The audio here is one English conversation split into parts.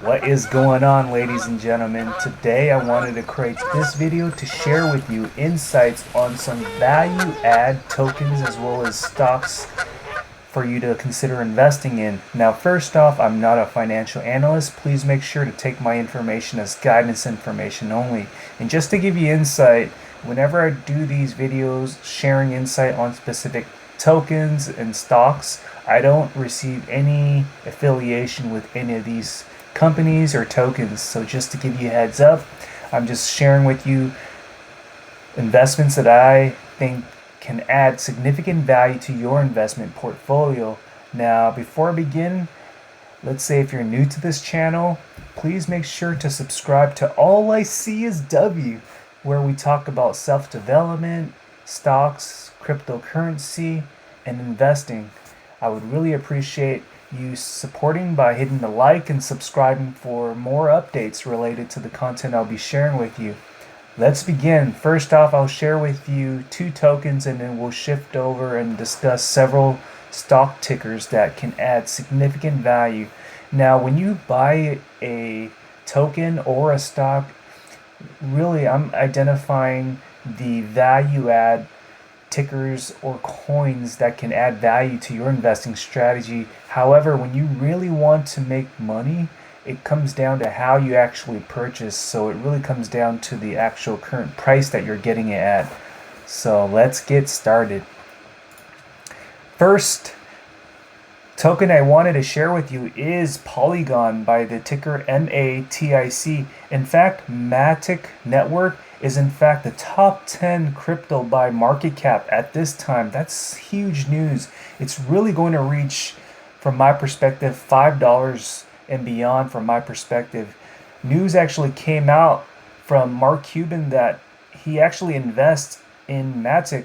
What is going on, ladies and gentlemen? Today I wanted to create this video to share with you insights on some value add tokens as well as stocks for you to consider investing in. Now, first off, I'm not a financial analyst. Please make sure to take my information as guidance information only. And just to give you insight, whenever I do these videos sharing insight on specific tokens and stocks, I don't receive any affiliation with any of these companies or tokens. So just to give you a heads up, I'm just sharing with you investments that I think can add significant value to your investment portfolio. Now, before I begin, let's say if you're new to this channel, please make sure to subscribe to alliseeisW, where we talk about self-development, stocks, cryptocurrency, and investing. I would really appreciate you supporting by hitting the like and subscribing for more updates related to the content I'll be sharing with you. Let's begin. First off, I'll share with you two tokens and then we'll shift over and discuss several stock tickers that can add significant value. Now, when you buy a token or a stock, really I'm identifying the value add tickers or coins that can add value to your investing strategy. However, when you really want to make money, it comes down to how you actually purchase. So it really comes down to the actual current price that you're getting it at. So let's get started. First token I wanted to share with you is Polygon by the ticker MATIC. In fact, MATIC network is in fact the top 10 crypto by market cap at this time. That's huge news. It's really going to reach, from my perspective, $5 and beyond. From my perspective, news actually came out from Mark Cuban that he actually invests in MATIC.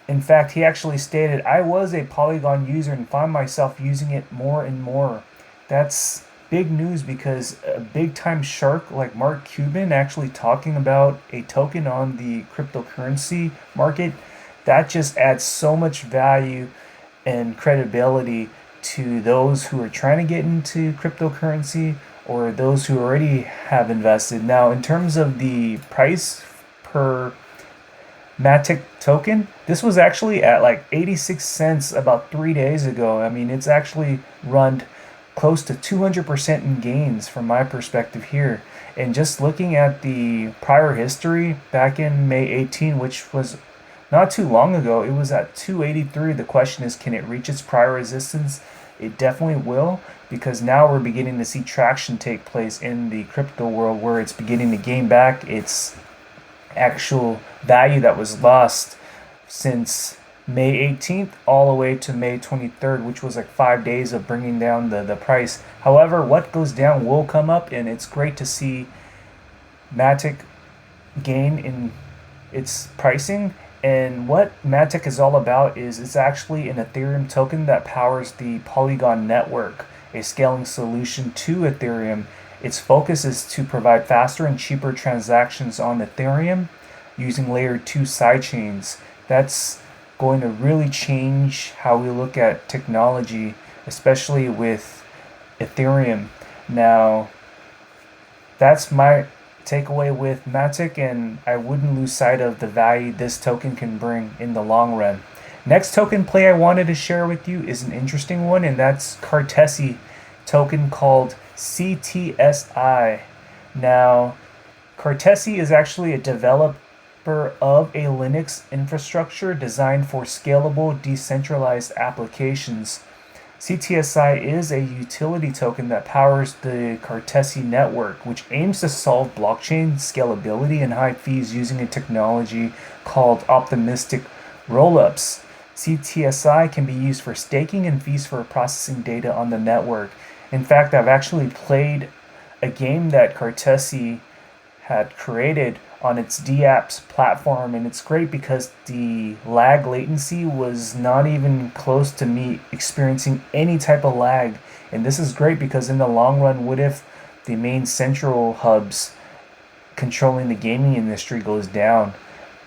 In fact, he actually stated, "I was a Polygon user and find myself using it more and more." That's big news because a big time shark like Mark Cuban actually talking about a token on the cryptocurrency market, that just adds so much value and credibility to those who are trying to get into cryptocurrency or those who already have invested. Now, in terms of the price per MATIC token, this was actually at like 86 cents about 3 days ago. I mean, it's actually run close to 200% in gains from my perspective here. And just looking at the prior history back in May 18, which was not too long ago, it was at 283. The question is, can it reach its prior resistance? It definitely will, because now we're beginning to see traction take place in the crypto world where it's beginning to gain back its actual value that was lost since May 18th all the way to May 23rd, which was like 5 days of bringing down the price. However, what goes down will come up, and it's great to see MATIC gain in its pricing. And what MATIC is all about is it's actually an Ethereum token that powers the Polygon network, a scaling solution to Ethereum. Its focus is to provide faster and cheaper transactions on Ethereum using layer 2 sidechains. That's going to really change how we look at technology, especially with Ethereum. Now, that's my takeaway with MATIC, and I wouldn't lose sight of the value this token can bring in the long run. Next token play I wanted to share with you is an interesting one, and that's CTSI token called CTSI. Now, CTSI is actually a developer of a Linux infrastructure designed for scalable, decentralized applications. CTSI is a utility token that powers the CTSI network, which aims to solve blockchain scalability and high fees using a technology called optimistic rollups. CTSI can be used for staking and fees for processing data on the network. In fact, I've actually played a game that CTSI had created on its dApps platform, and it's great because the lag latency was not even close to me experiencing any type of lag. And this is great because in the long run, what if the main central hubs controlling the gaming industry goes down?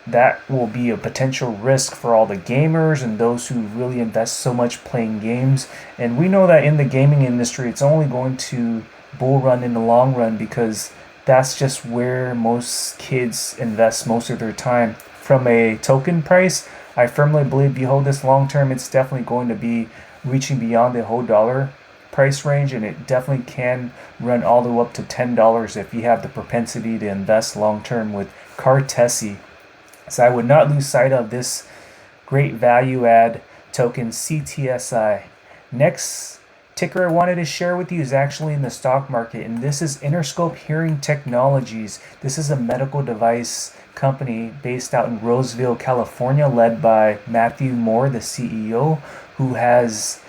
That will be a potential risk for all the gamers and those who really invest so much playing games. And we know that in the gaming industry, it's only going to bull run in the long run, because that's just where most kids invest most of their time. From a token price, I firmly believe if you hold this long term, it's definitely going to be reaching beyond the whole dollar price range, and it definitely can run all the way up to $10 if you have the propensity to invest long term with CTSI. So I would not lose sight of this great value add token, CTSI. Next ticker I wanted to share with you is actually in the stock market, and this is Interscope Hearing Technologies. This is a medical device company based out in Roseville, California, led by Matthew Moore, the CEO, who has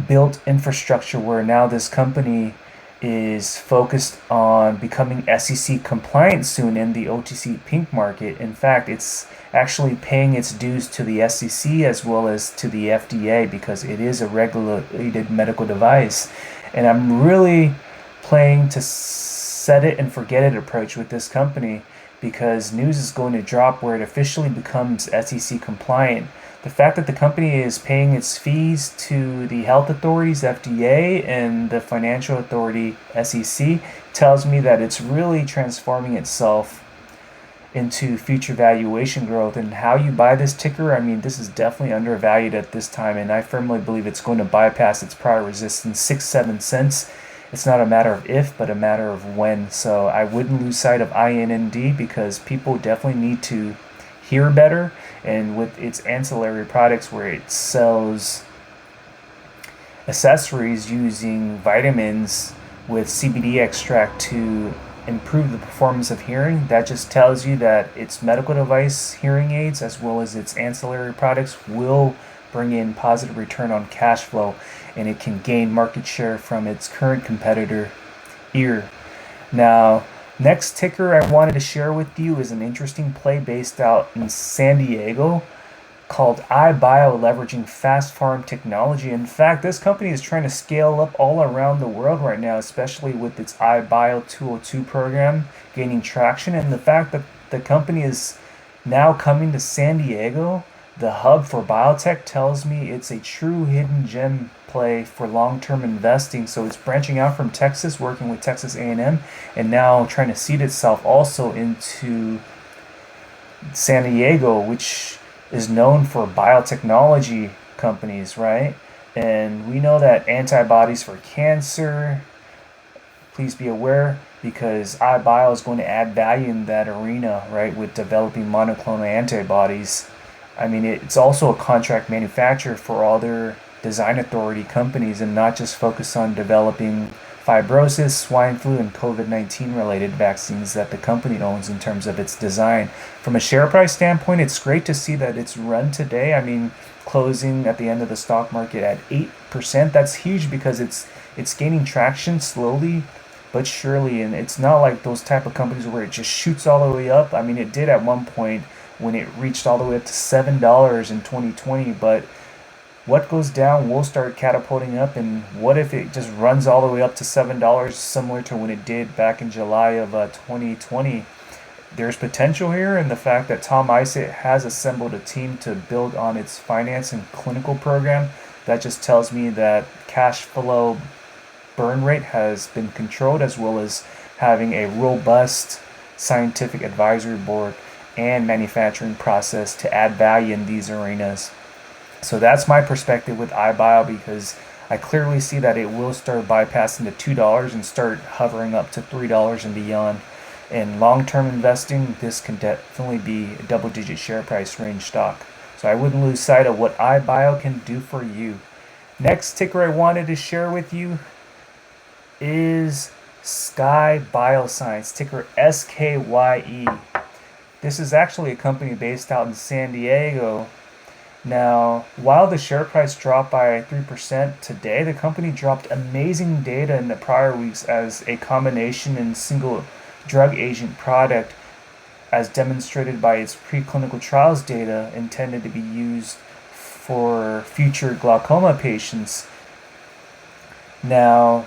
built infrastructure where now this company is focused on becoming SEC compliant soon in the OTC pink market. In fact, it's actually paying its dues to the SEC as well as to the FDA, because it is a regulated medical device. And I'm really playing to set it and forget it approach with this company, because news is going to drop where it officially becomes SEC compliant. The fact that the company is paying its fees to the health authorities, FDA, and the financial authority, SEC, tells me that it's really transforming itself into future valuation growth. And how you buy this ticker, I mean, this is definitely undervalued at this time, and I firmly believe it's going to bypass its prior resistance, 6-7 cents. It's not a matter of if, but a matter of when. So I wouldn't lose sight of INND, because people definitely need to hear better, and with its ancillary products where it sells accessories using vitamins with CBD extract to improve the performance of hearing, that just tells you that its medical device hearing aids as well as its ancillary products will bring in positive return on cash flow, and it can gain market share from its current competitor, Ear. Now, next ticker I wanted to share with you is an interesting play based out in San Diego called IBIO, leveraging fast farm technology. In fact, this company is trying to scale up all around the world right now, especially with its IBIO 202 program gaining traction. And the fact that the company is now coming to San Diego, the hub for biotech, tells me it's a true hidden gem play for long-term investing. So it's branching out from Texas, working with Texas A&M, and now trying to seed itself also into San Diego, which is known for biotechnology companies, right? And we know that antibodies for cancer, please be aware, because iBio is going to add value in that arena, right, with developing monoclonal antibodies. I mean, it's also a contract manufacturer for other design authority companies, and not just focus on developing fibrosis, swine flu, and COVID-19 related vaccines that the company owns in terms of its design. From a share price standpoint, it's great to see that it's run today. I mean, closing at the end of the stock market at 8%. That's huge, because it's gaining traction slowly but surely, and it's not like those type of companies where it just shoots all the way up. I mean, it did at one point when it reached all the way up to $7 in 2020, but what goes down will start catapulting up, and what if it just runs all the way up to $7, similar to when it did back in July of 2020? There's potential here, and the fact that Tom Isett has assembled a team to build on its finance and clinical program, that just tells me that cash flow burn rate has been controlled, as well as having a robust scientific advisory board and manufacturing process to add value in these arenas. So that's my perspective with iBio, because I clearly see that it will start bypassing the $2 and start hovering up to $3 and beyond. In long-term investing, this can definitely be a double-digit share price range stock. So I wouldn't lose sight of what iBio can do for you. Next ticker I wanted to share with you is SKYE Bioscience, ticker SKYE. This is actually a company based out in San Diego. Now, while the share price dropped by 3% today, the company dropped amazing data in the prior weeks as a combination and single drug agent product, as demonstrated by its preclinical trials data intended to be used for future glaucoma patients. Now,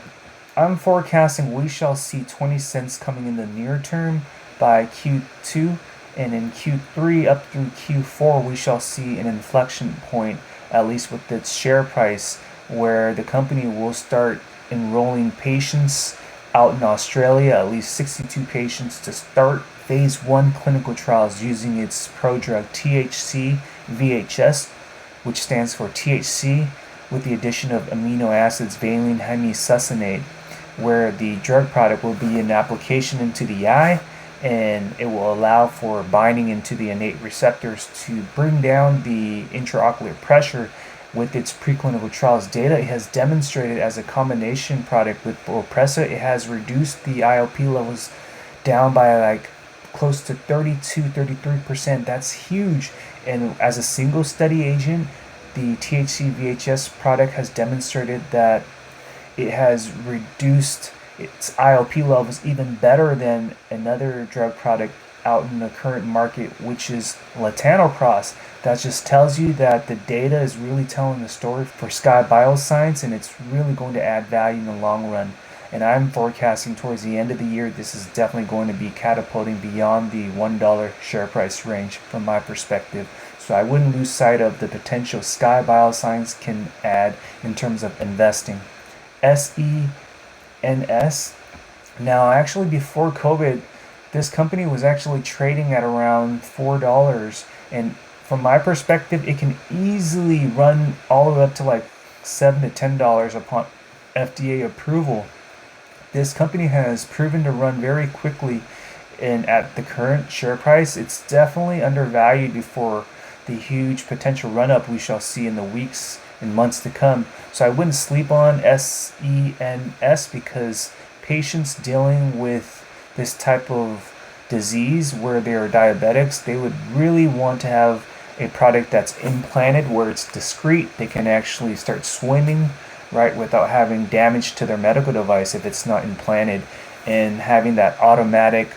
I'm forecasting we shall see 20 cents coming in the near term by Q2. And in Q3 up through Q4, we shall see an inflection point, at least with its share price, where the company will start enrolling patients out in Australia at least 62 patients to start phase 1 clinical trials using its prodrug THC VHS, which stands for THC, with the addition of amino acids valine hemisuccinate, where the drug product will be an application into the eye, and it will allow for binding into the innate receptors to bring down the intraocular pressure. With its preclinical trials data, it has demonstrated as a combination product with Vopressa, it has reduced the IOP levels down by like close to 32-33%. That's huge. And as a single study agent, the THC VHS product has demonstrated that it has reduced its IOP levels even better than another drug product out in the current market, which is latanoprost. That just tells you that the data is really telling the story for SKYE Bioscience, and it's really going to add value in the long run. And I'm forecasting towards the end of the year, this is definitely going to be catapulting beyond the $1 share price range from my perspective. So I wouldn't lose sight of the potential SKYE Bioscience can add in terms of investing. SENS. Now, actually, before COVID, this company was actually trading at around $4. And from my perspective, it can easily run all the way up to like $7 to $10 upon FDA approval. This company has proven to run very quickly, and at the current share price, it's definitely undervalued before the huge potential run-up we shall see in the weeks and months to come. So I wouldn't sleep on SENS, because patients dealing with this type of disease where they are diabetics, they would really want to have a product that's implanted where it's discreet. They can actually start swimming right without having damage to their medical device if it's not implanted, and having that automatic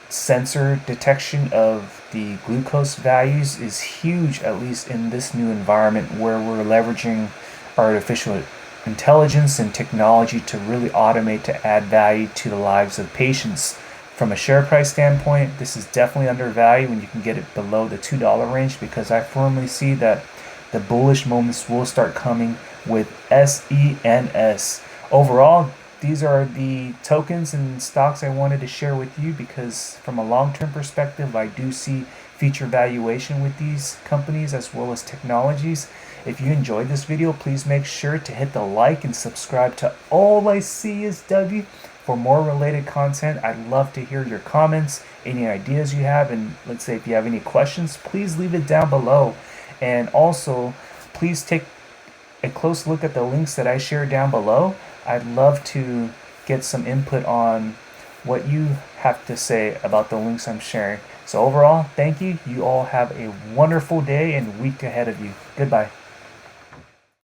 sensor detection of the glucose values is huge, at least in this new environment where we're leveraging artificial intelligence and technology to really automate to add value to the lives of patients. From a share price standpoint, this is definitely undervalued when you can get it below the $2 range, because I firmly see that the bullish moments will start coming with SENS. Overall, these are the tokens and stocks I wanted to share with you, because from a long-term perspective, I do see future valuation with these companies as well as technologies. If you enjoyed this video, please make sure to hit the like and subscribe to alliseeisW for more related content. I'd love to hear your comments, any ideas you have, and let's say if you have any questions, please leave it down below. And also, please take a close look at the links that I share down below. I'd love to get some input on what you have to say about the links I'm sharing. So overall, thank you. You all have a wonderful day and week ahead of you. Goodbye.